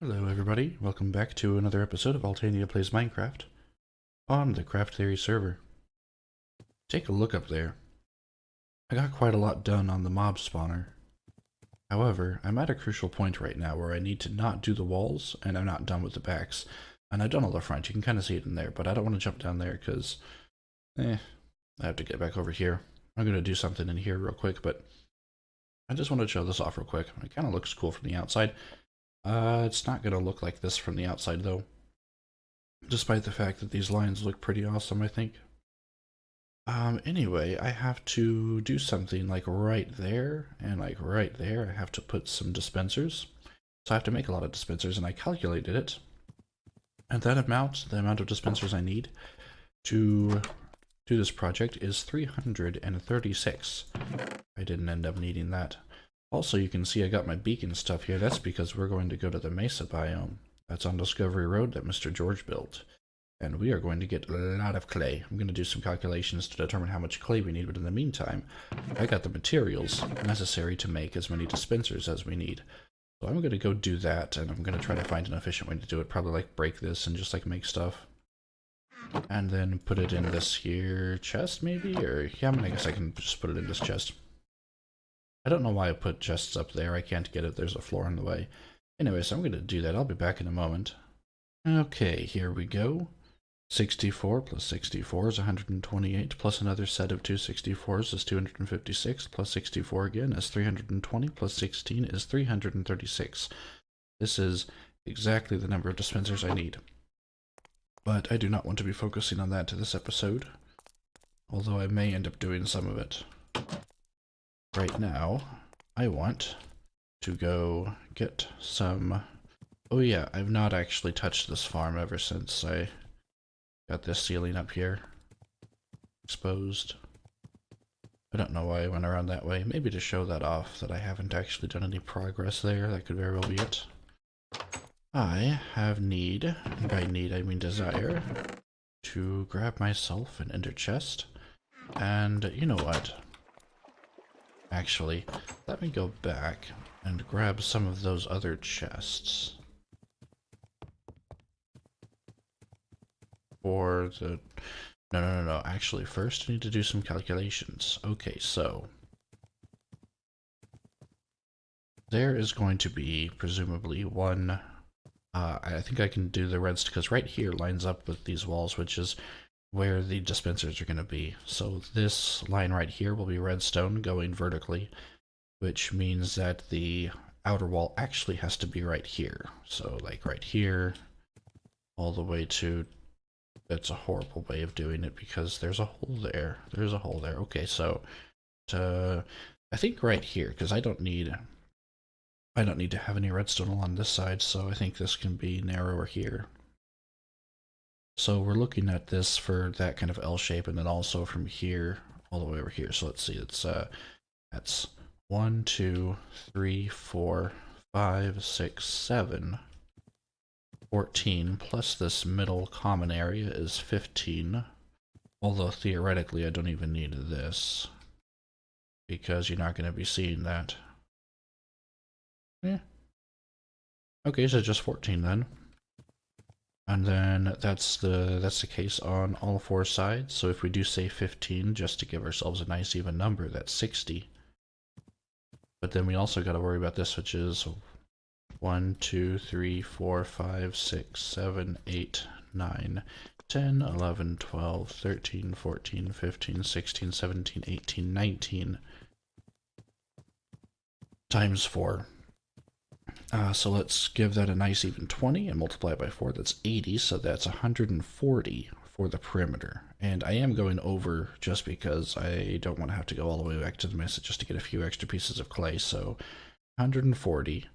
Hello everybody, welcome back to another episode of Altania Plays Minecraft on the Craft Theory server. Take a look up there. I got quite a lot done on the mob spawner. However, I'm at a crucial point right now where I need to not do the walls, and I'm not done with the backs. And I've done all the front, you can kind of see it in there, but I don't want to jump down there because, I have to get back over here. I'm going to do something in here real quick, but I just want to show this off real quick. It kind of looks cool from the outside. It's not going to look like this from the outside though. Despite the fact that these lines look pretty awesome, I think. Anyway, I have to do something like right there, and like right there, I have to put some dispensers. So I have to make a lot of dispensers, and I calculated it. And that amount, the amount of dispensers I need to do this project is 336. I didn't end up needing that. Also, you can see I got my beacon stuff here. That's because we're going to go to the Mesa biome. That's on Discovery Road that Mr. George built. And we are going to get a lot of clay. I'm going to do some calculations to determine how much clay we need, but in the meantime, I got the materials necessary to make as many dispensers as we need. So I'm going to go do that, and I'm going to try to find an efficient way to do it. Probably like break this and just like make stuff. And then put it in this here chest maybe? Or yeah, I mean, I guess I can just put it in this chest. I don't know why I put chests up there. I can't get it. There's a floor in the way. Anyway, so I'm going to do that. I'll be back in a moment. Okay, here we go. 64 plus 64 is 128, plus another set of 264s is 256, plus 64 again is 320, plus 16 is 336. This is exactly the number of dispensers I need. But I do not want to be focusing on that to this episode, although I may end up doing some of it. Right now, I want to go get some... Oh yeah, I've not actually touched this farm ever since I got this ceiling up here exposed. I don't know why I went around that way. Maybe to show that off, that I haven't actually done any progress there. That could very well be it. I have need, and by need I mean desire, to grab myself an ender chest. And you know what? Actually, let me go back and grab some of those other chests. For the... No. Actually, first I need to do some calculations. Okay, so... there is going to be, presumably, one... I think I can do the redstone, because right here lines up with these walls, which is where the dispensers are going to be. So this line right here will be redstone going vertically, which means that the outer wall actually has to be right here. So like right here, all the way to... that's a horrible way of doing it because there's a hole there. There's a hole there. Okay, so I think right here, because I don't need to have any redstone along this side, so I think this can be narrower here. So we're looking at this for that kind of L shape, and then also from here all the way over here. So let's see, it's that's 1, 2, 3, 4, 5, 6, 7, 14, plus this middle common area is 15. Although theoretically I don't even need this, because you're not going to be seeing that. Yeah. Okay, so just 14 then. And then that's the case on all four sides. So if we do say 15, just to give ourselves a nice even number, that's 60. But then we also got to worry about this, which is 1, 2, 3, 4, 5, 6, 7, 8, 9, 10, 11, 12, 13, 14, 15, 16, 17, 18, 19 times 4. So let's give that a nice even 20 and multiply it by 4. That's 80, so that's 140 for the perimeter. And I am going over just because I don't want to have to go all the way back to the mesa just to get a few extra pieces of clay. So 140.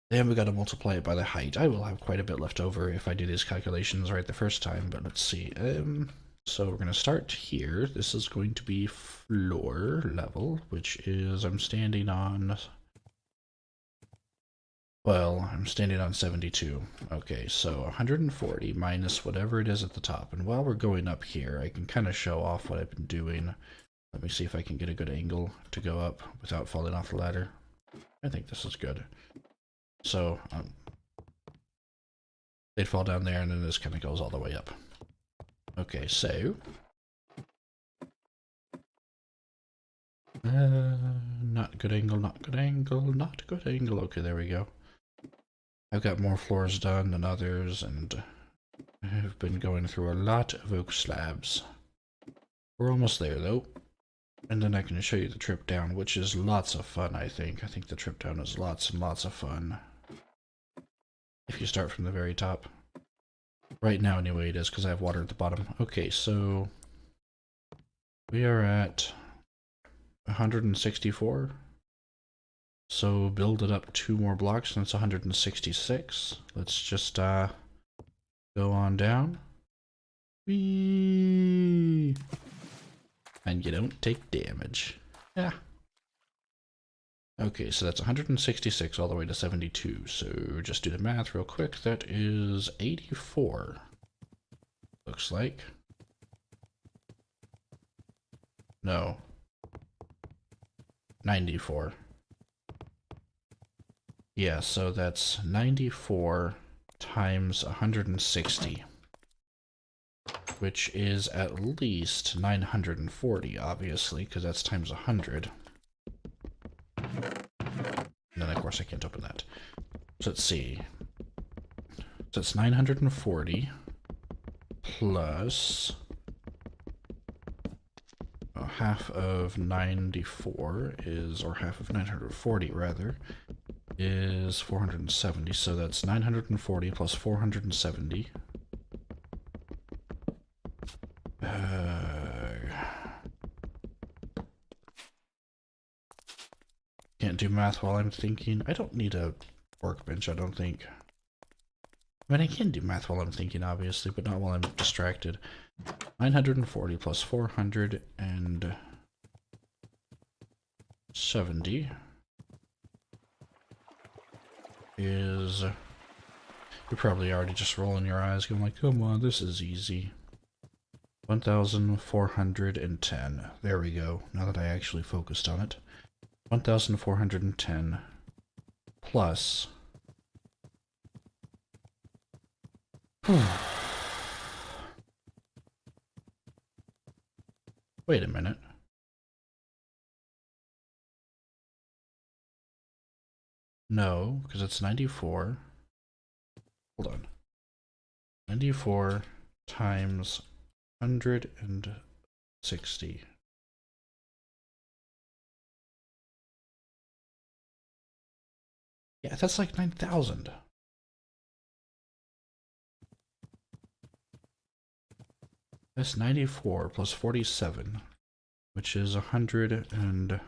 Then we got to multiply it by the height. I will have quite a bit left over if I do these calculations right the first time, but let's see. So we're going to start here. This is going to be floor level, which is I'm standing on... well, I'm standing on 72. Okay, so 140 minus whatever it is at the top. And while we're going up here, I can kind of show off what I've been doing. Let me see if I can get a good angle to go up without falling off the ladder. I think this is good. So, they'd fall down there, and then this kind of goes all the way up. Okay, so not good angle, not good angle, not good angle. Okay, there we go. I've got more floors done than others, and I've been going through a lot of oak slabs. We're almost there, though. And then I can show you the trip down, which is lots of fun, I think. I think the trip down is lots and lots of fun. If you start from the very top. Right now, anyway, it is, because I have water at the bottom. Okay, so we are at 164. So build it up 2 more blocks, and it's 166. Let's just go on down. Whee! And you don't take damage. Yeah. Okay, so that's 166 all the way to 72. So just do the math real quick. That is 84. Looks like. No. 94. Yeah, so that's 94 times 160. Which is at least 940, obviously, because that's times 100. And then, of course, I can't open that. So let's see. So it's 940 plus half of 94 is, or half of 940 rather, is 470. So that's 940 plus 470. Can't do math while I'm thinking. I don't need a workbench, I don't think. I mean, I can do math while I'm thinking, obviously, but not while I'm distracted. 940 plus 470 is... You're probably already just rolling your eyes, going like, come on, this is easy. 1,410. There we go, now that I actually focused on it. 1,410 plus... Wait a minute. No, because it's 94. Hold on. 94 times 160. Yeah, that's like 9,000. That's 94 plus 47, which is 100 and...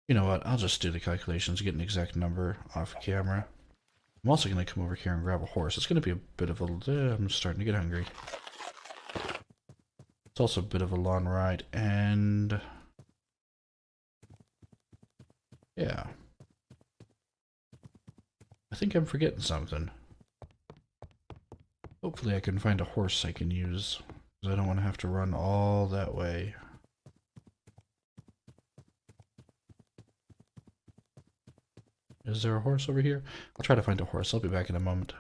You know what, I'll just do the calculations, get an exact number off camera. I'm also going to come over here and grab a horse. It's going to be a bit of a... I'm starting to get hungry. It's also a bit of a long ride, and... Yeah. I think I'm forgetting something. Hopefully I can find a horse I can use, because I don't want to have to run all that way. Is there a horse over here? I'll try to find a horse. I'll be back in a moment.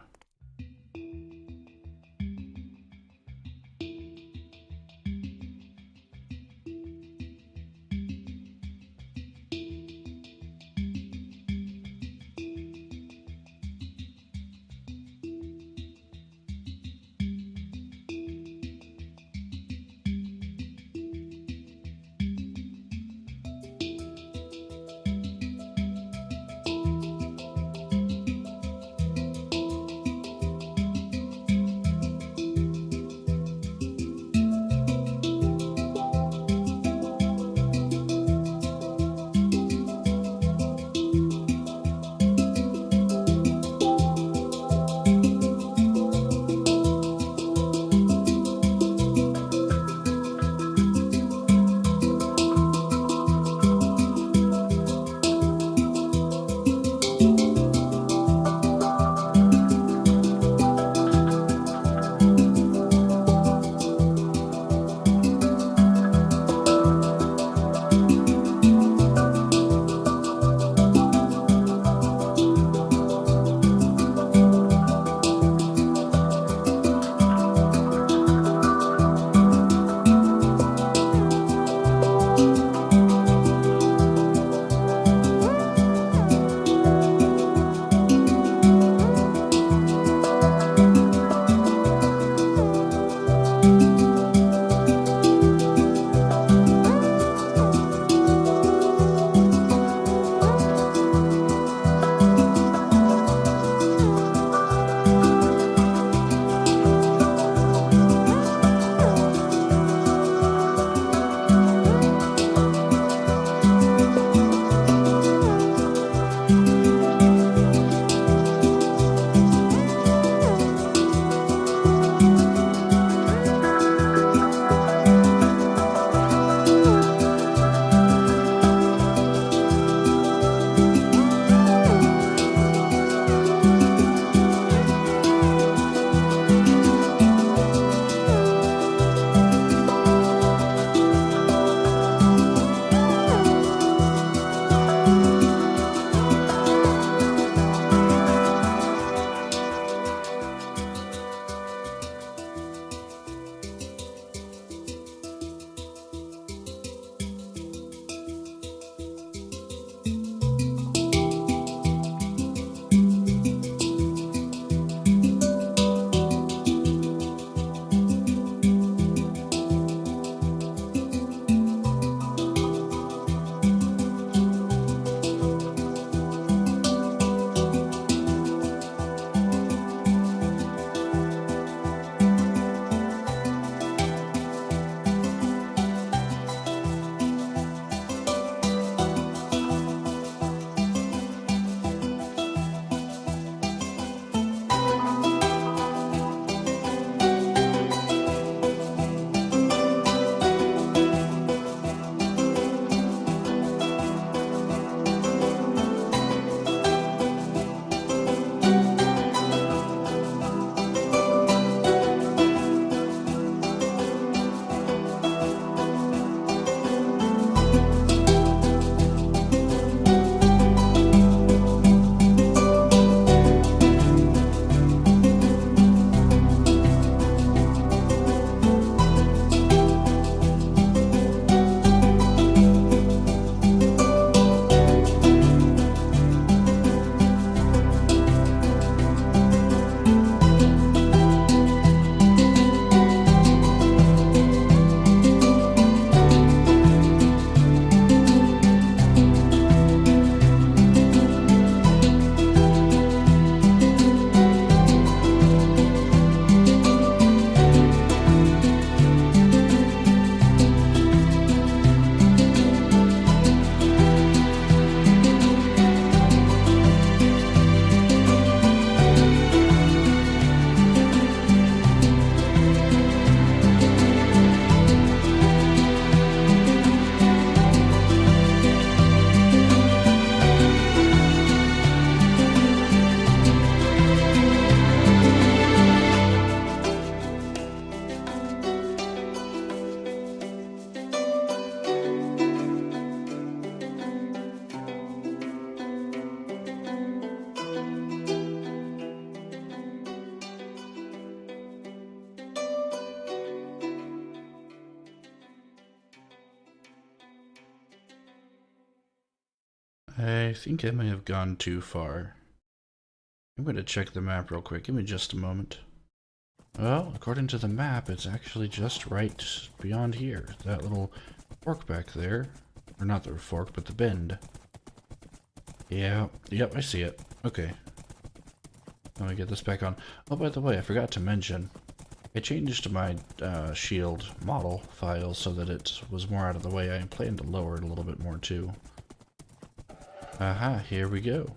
I think I may have gone too far. I'm going to check the map real quick. Give me just a moment. Well, according to the map, it's actually just right beyond here. That little fork back there. Or not the fork, but the bend. Yeah, yep, I see it. Okay. Let me get this back on. Oh, by the way, I forgot to mention, I changed my shield model file so that it was more out of the way. I plan to lower it a little bit more too. Aha, here we go.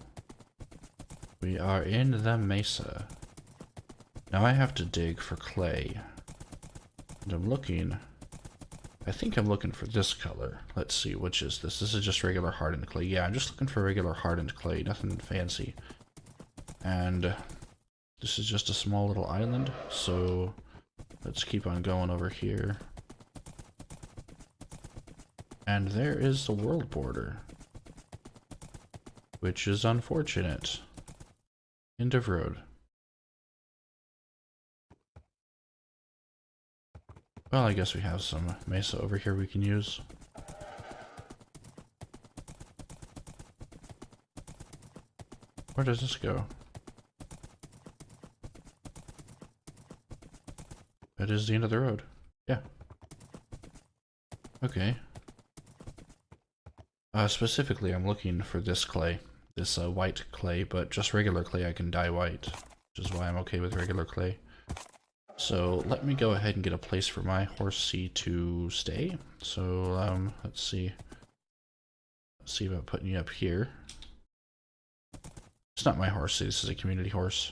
We are in the mesa. Now I have to dig for clay. And I'm looking... I think I'm looking for this color. Let's see, which is this? This is just regular hardened clay. Yeah, I'm just looking for regular hardened clay, nothing fancy. And this is just a small little island, so let's keep on going over here. And there is the world border, which is unfortunate. End of road. Well, I guess we have some mesa over here we can use. Where does this go? That is the end of the road. Yeah. Okay. Specifically, I'm looking for this clay. This white clay, but just regular clay I can dye white, which is why I'm okay with regular clay. So let me go ahead and get a place for my horsey to stay. So let's see. Let's see about putting you up here. It's not my horsey, this is a community horse.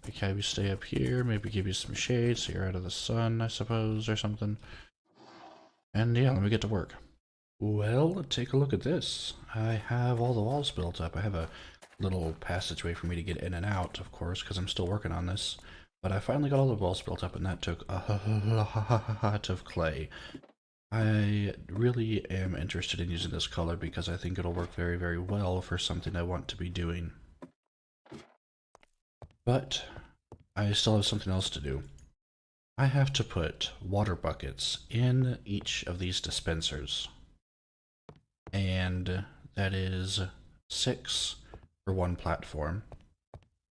Okay, we stay up here, maybe give you some shade so you're out of the sun, I suppose, or something. And yeah, let me get to work. Well, take a look at this. I have all the walls built up. I have a little passageway for me to get in and out, of course, because I'm still working on this. But I finally got all the walls built up, and that took a lot of clay. I really am interested in using this color because I think it'll work very, very well for something I want to be doing. But I still have something else to do. I have to put water buckets in each of these dispensers. And that is 6 for one platform.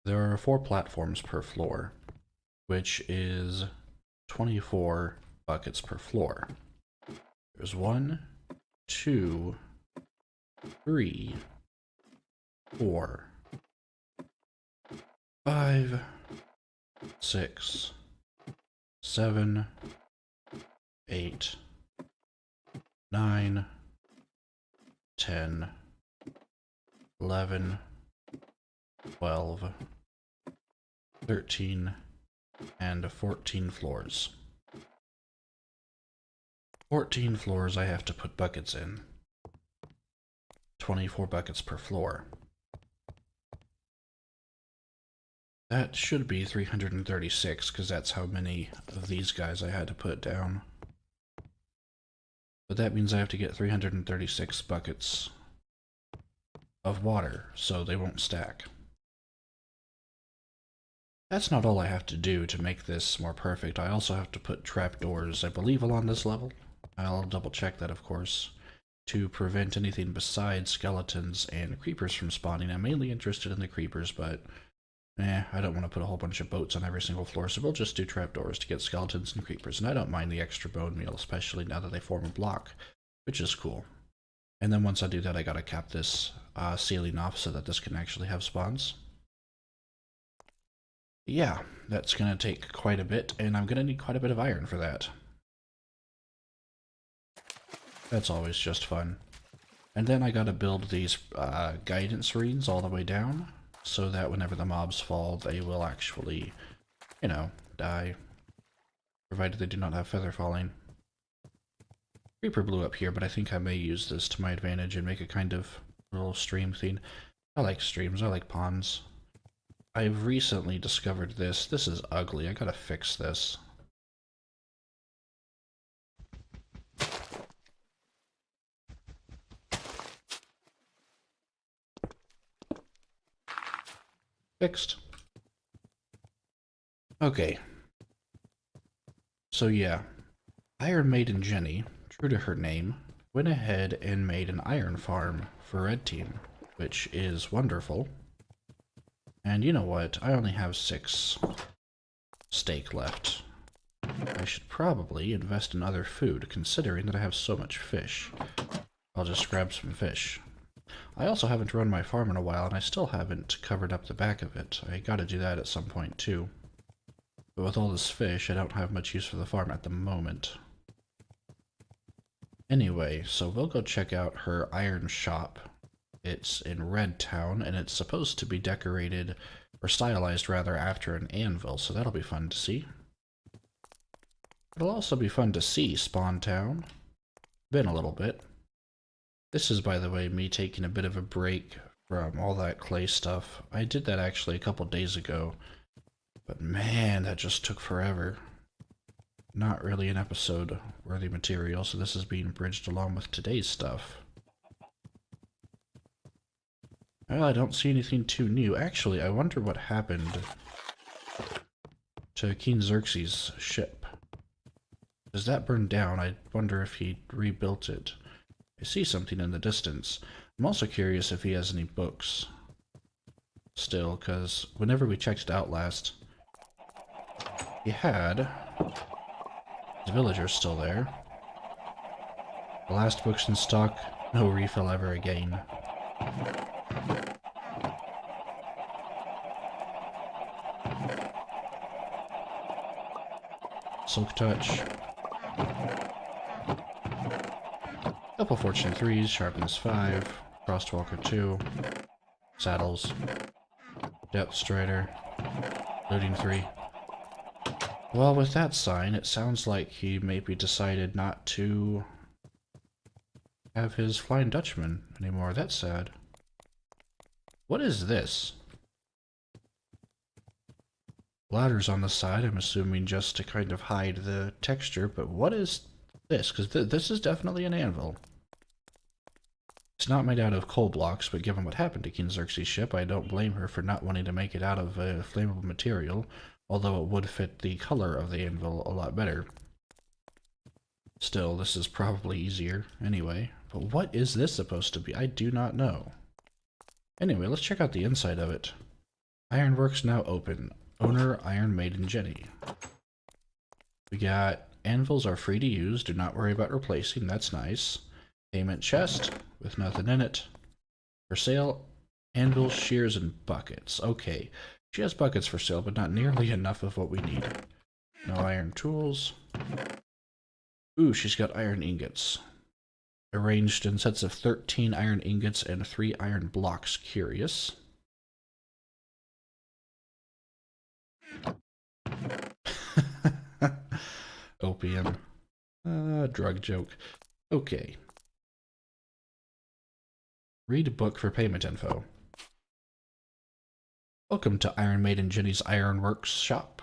There are 4 platforms per floor, which is 24 buckets per floor. There's 1, 2, 3, 4, 5, 6, 7, 8, 9, 10, 11, 12, 13, and 14 floors. 14 floors I have to put buckets in. 24 buckets per floor. That should be 336, because that's how many of these guys I had to put down. But that means I have to get 336 buckets of water, so they won't stack. That's not all I have to do to make this more perfect. I also have to put trapdoors, I believe, along this level. I'll double check that, of course, to prevent anything besides skeletons and creepers from spawning. I'm mainly interested in the creepers, but I don't want to put a whole bunch of boats on every single floor, so we'll just do trapdoors to get skeletons and creepers. And I don't mind the extra bone meal, especially now that they form a block, which is cool. And then once I do that, I gotta cap this ceiling off so that this can actually have spawns. Yeah, that's gonna take quite a bit, and I'm gonna need quite a bit of iron for that. That's always just fun. And then I gotta build these guidance rings all the way down, so that whenever the mobs fall, they will actually, you know, die. Provided they do not have feather falling. Creeper blew up here, but I think I may use this to my advantage and make a kind of little stream thing. I like streams, I like ponds. I've recently discovered this. This is ugly, I gotta fix this. Fixed. Okay. So yeah, Iron Maiden Jenny, true to her name, went ahead and made an iron farm for Red Team, which is wonderful. And you know what? I only have 6 steak left. I should probably invest in other food, considering that I have so much fish. I'll just grab some fish. I also haven't run my farm in a while, and I still haven't covered up the back of it. I gotta do that at some point, too. But with all this fish, I don't have much use for the farm at the moment. Anyway, so we'll go check out her iron shop. It's in Red Town, and it's supposed to be decorated, or stylized rather, after an anvil, so that'll be fun to see. It'll also be fun to see Spawn Town. Been a little bit. This is, by the way, me taking a bit of a break from all that clay stuff. I did that actually a couple days ago, but man, that just took forever. Not really an episode-worthy material, so this is being bridged along with today's stuff. Well, I don't see anything too new. Actually, I wonder what happened to King Xerxes' ship. Does that burn down? I wonder if he rebuilt it. I see something in the distance. I'm also curious if he has any books still, because whenever we checked it out last, he had... His villager's still there. The last book's in stock, no refill ever again. Silk Touch. Couple Fortune 3s, Sharpness 5, Frostwalker 2, Saddles, Depth Strider, Looting 3. Well, with that sign, it sounds like he maybe decided not to have his Flying Dutchman anymore. That's sad. What is this? Ladders on the side, I'm assuming just to kind of hide the texture, but what is this? Because this is definitely an anvil. It's not made out of coal blocks, but given what happened to King Xerxes' ship, I don't blame her for not wanting to make it out of a flammable material, although it would fit the color of the anvil a lot better. Still, this is probably easier anyway. But what is this supposed to be? I do not know. Anyway, let's check out the inside of it. Ironworks now open. Owner Iron Maiden Jenny. We got anvils are free to use. Do not worry about replacing. That's nice. Payment chest with nothing in it. For sale, anvils, shears, and buckets. Okay. She has buckets for sale, but not nearly enough of what we need. No iron tools. Ooh, she's got iron ingots. Arranged in sets of 13 iron ingots and 3 iron blocks. Curious. Opium. Drug joke. Okay. Read book for payment info. Welcome to Iron Maiden Jenny's Ironworks shop.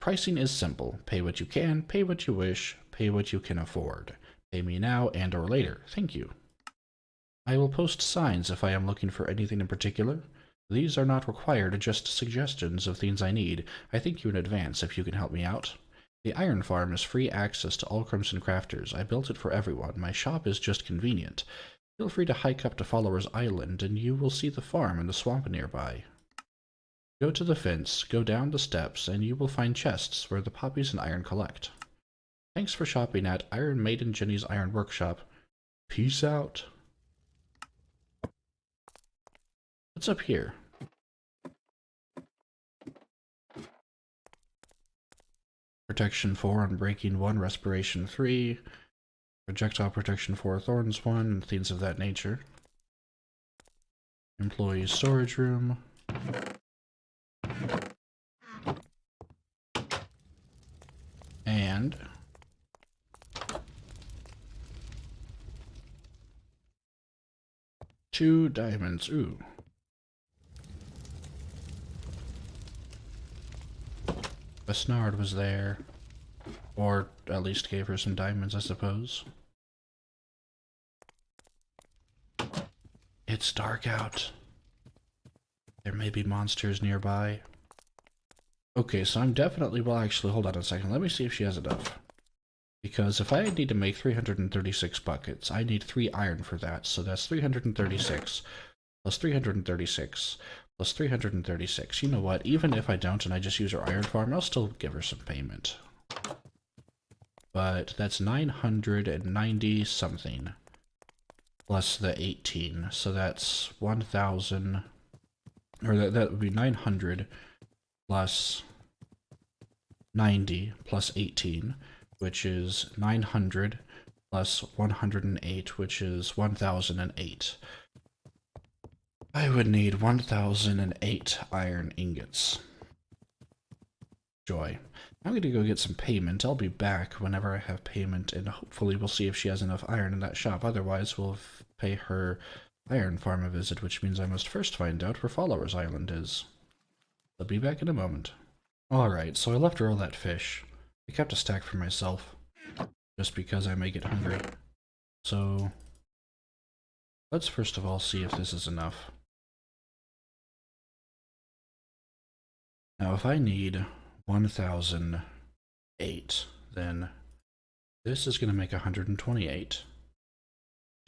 Pricing is simple. Pay what you can, pay what you wish, pay what you can afford. Pay me now and or later. Thank you. I will post signs if I am looking for anything in particular. These are not required, just suggestions of things I need. I thank you in advance if you can help me out. The Iron Farm is free access to all Crimson Crafters. I built it for everyone. My shop is just convenient. Feel free to hike up to Follower's Island, and you will see the farm and the swamp nearby. Go to the fence, go down the steps, and you will find chests where the poppies and iron collect. Thanks for shopping at Iron Maiden Jenny's Iron Workshop. Peace out. What's up here? Protection 4 on Breaking 1, Respiration 3, Projectile Protection 4, Thorns 1, and things of that nature. Employee Storage Room. And two diamonds. Ooh. Besnard was there. Or at least gave her some diamonds, I suppose. It's dark out. There may be monsters nearby. Okay, so I'm definitely... Well, actually, hold on a second. Let me see if she has enough. Because if I need to make 336 buckets, I need 3 iron for that. So that's 336 plus 336 plus 336. You know what? Even if I don't and I just use her iron farm, I'll still give her some payment. But that's 990 something plus the 18. So that's 1,000, or that would be 900 plus 90 plus 18, which is 900 plus 108, which is 1008. I would need 1008 iron ingots. Joy. I'm going to go get some payment. I'll be back whenever I have payment, and hopefully we'll see if she has enough iron in that shop. Otherwise, we'll pay her iron farm a visit, which means I must first find out where Followers Island is. I'll be back in a moment. Alright, so I left her all that fish. I kept a stack for myself, just because I may get hungry. So, let's first of all see if this is enough. Now, if I need 1008, then this is going to make 128,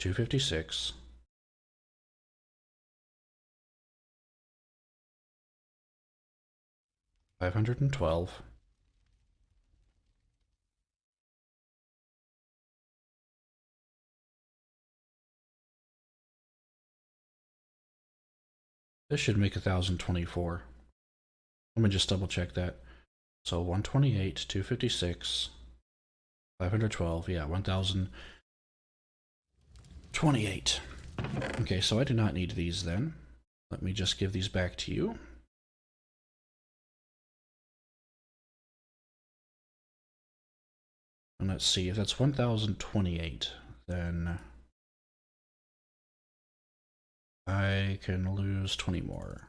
256, 512, this should make 1024. Let me just double check that. So 128, 256, 512, yeah, 1028. Okay, so I do not need these then. Let me just give these back to you. And let's see, if that's 1028, then I can lose 20 more.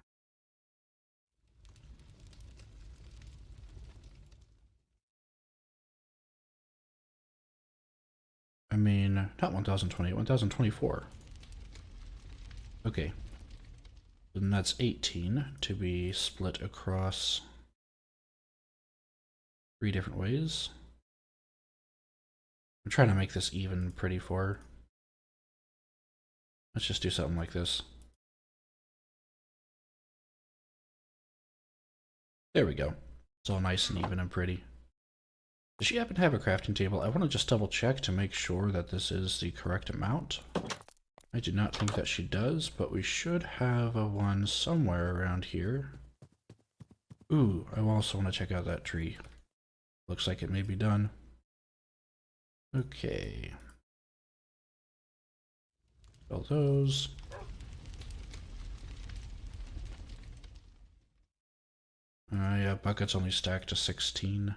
I mean, not 1028, 1024. Okay. Then that's 18 to be split across 3 different ways. I'm trying to make this even pretty for her. Let's just do something like this. There we go. It's all nice and even and pretty. Does she happen to have a crafting table? I want to just double check to make sure that this is the correct amount. I do not think that she does, but we should have a one somewhere around here. Ooh, I also want to check out that tree. Looks like it may be done. Okay. All those. Yeah, buckets only stack to 16.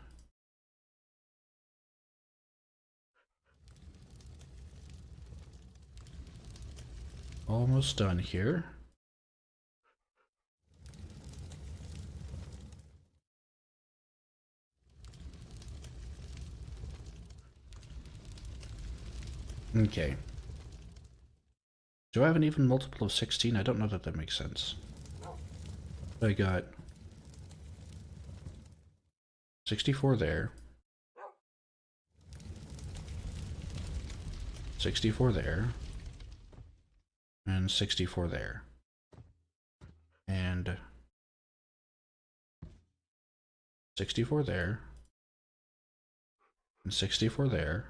Almost done here. Okay. Do I have an even multiple of 16? I don't know that that makes sense. I got 64 there. 64 there. And 64 there. And 64 there. And 64 there.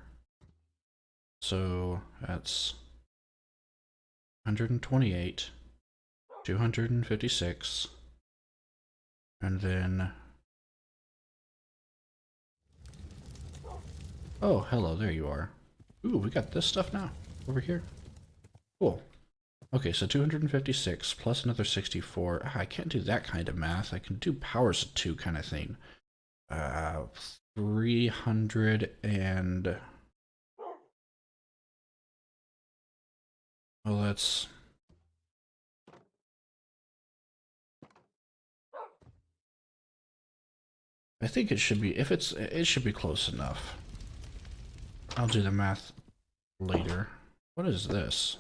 So that's 128, 256, and then... Oh, hello, there you are. Ooh, we got this stuff now, over here. Cool. Okay, so 256 plus another 64. I can't do that kind of math. I can do powers of 2 kind of thing. 300 and... Well, that's... I think it should be, if it's, it should be close enough. I'll do the math later. What is this?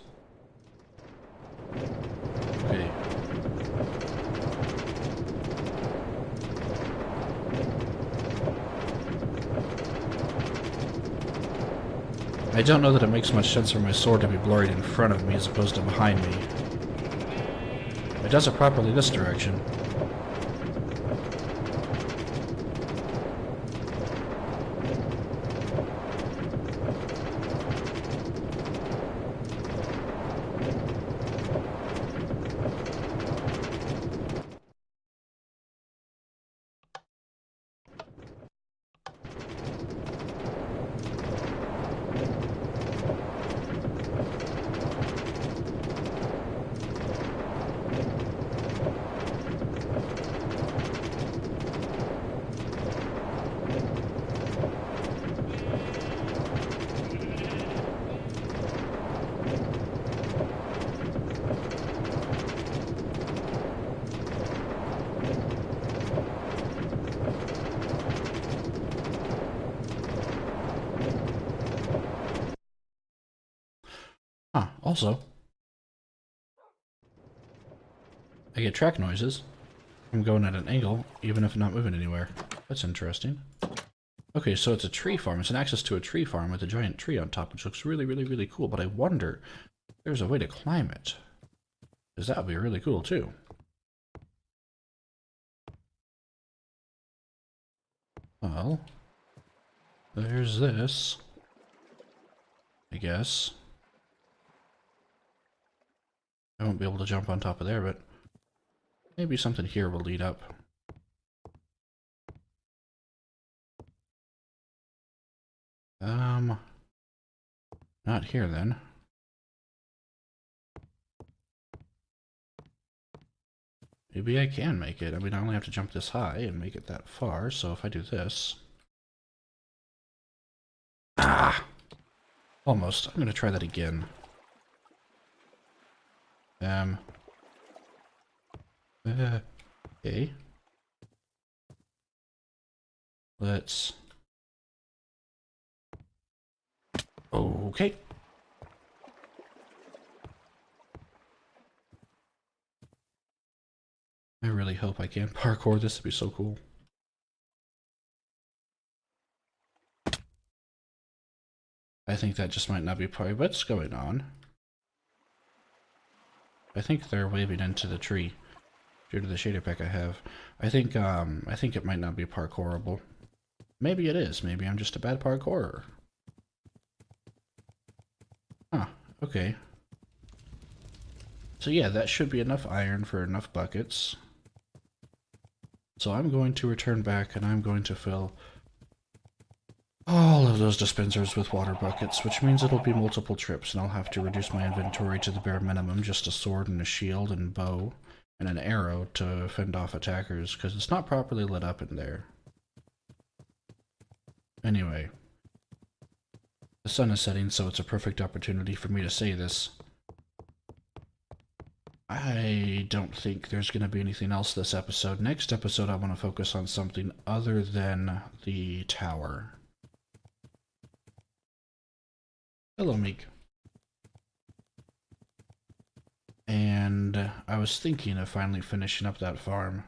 Okay. I don't know that it makes much sense for my sword to be blurred in front of me as opposed to behind me. It does it properly this direction. Also, I get track noises from going at an angle, even if I'm not moving anywhere. That's interesting. Okay, so it's a tree farm. It's an access to a tree farm with a giant tree on top, which looks really, really, really cool. But I wonder if there's a way to climb it. Because that would be really cool, too. Well, there's this, I guess. I won't be able to jump on top of there, but maybe something here will lead up. Not here then. Maybe I can make it. I mean, I only have to jump this high and make it that far, so if I do this... Ah! Almost. I'm going to try that again. Okay. Let's... Okay. I really hope I can parkour this. Would be so cool. I think that just might not be part of what's going on. I think they're waving into the tree due to the shader pack I have. I think it might not be parkourable. Maybe it is. Maybe I'm just a bad parkourer. Huh. Okay. So yeah, that should be enough iron for enough buckets. So I'm going to return back and I'm going to fill all of those dispensers with water buckets, which means it'll be multiple trips and I'll have to reduce my inventory to the bare minimum, just a sword and a shield and bow and an arrow to fend off attackers, because it's not properly lit up in there. Anyway, the sun is setting, so it's a perfect opportunity for me to say this. I don't think there's going to be anything else this episode. Next episode, I want to focus on something other than the tower. Hello, Meek. And I was thinking of finally finishing up that farm.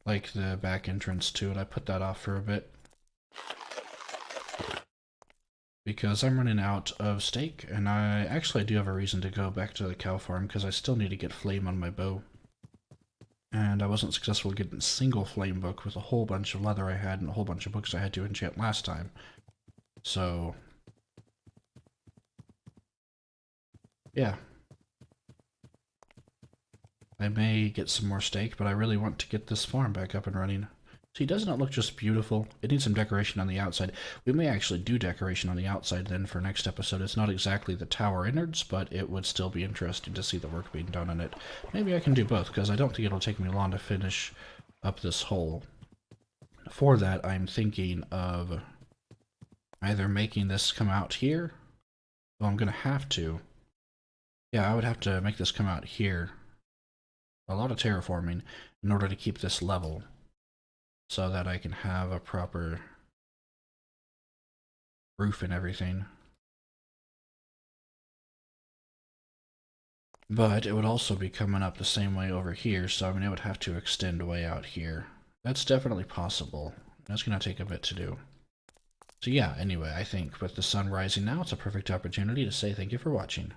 Like the back entrance to it. I put that off for a bit. Because I'm running out of steak, and I actually do have a reason to go back to the cow farm, because I still need to get flame on my bow. And I wasn't successful getting a single flame book with a whole bunch of leather I had and a whole bunch of books I had to enchant last time. So... yeah. I may get some more steak, but I really want to get this farm back up and running. See, doesn't it look just beautiful? It needs some decoration on the outside. We may actually do decoration on the outside then for next episode. It's not exactly the tower innards, but it would still be interesting to see the work being done on it. Maybe I can do both, because I don't think it'll take me long to finish up this hole. For that, I'm thinking of either making this come out here. Well, I'm going to have to. Yeah, I would have to make this come out here. A lot of terraforming in order to keep this level, so that I can have a proper roof and everything. But it would also be coming up the same way over here, so I mean it would have to extend way out here. That's definitely possible. That's going to take a bit to do. So yeah, anyway, I think with the sun rising now, it's a perfect opportunity to say thank you for watching.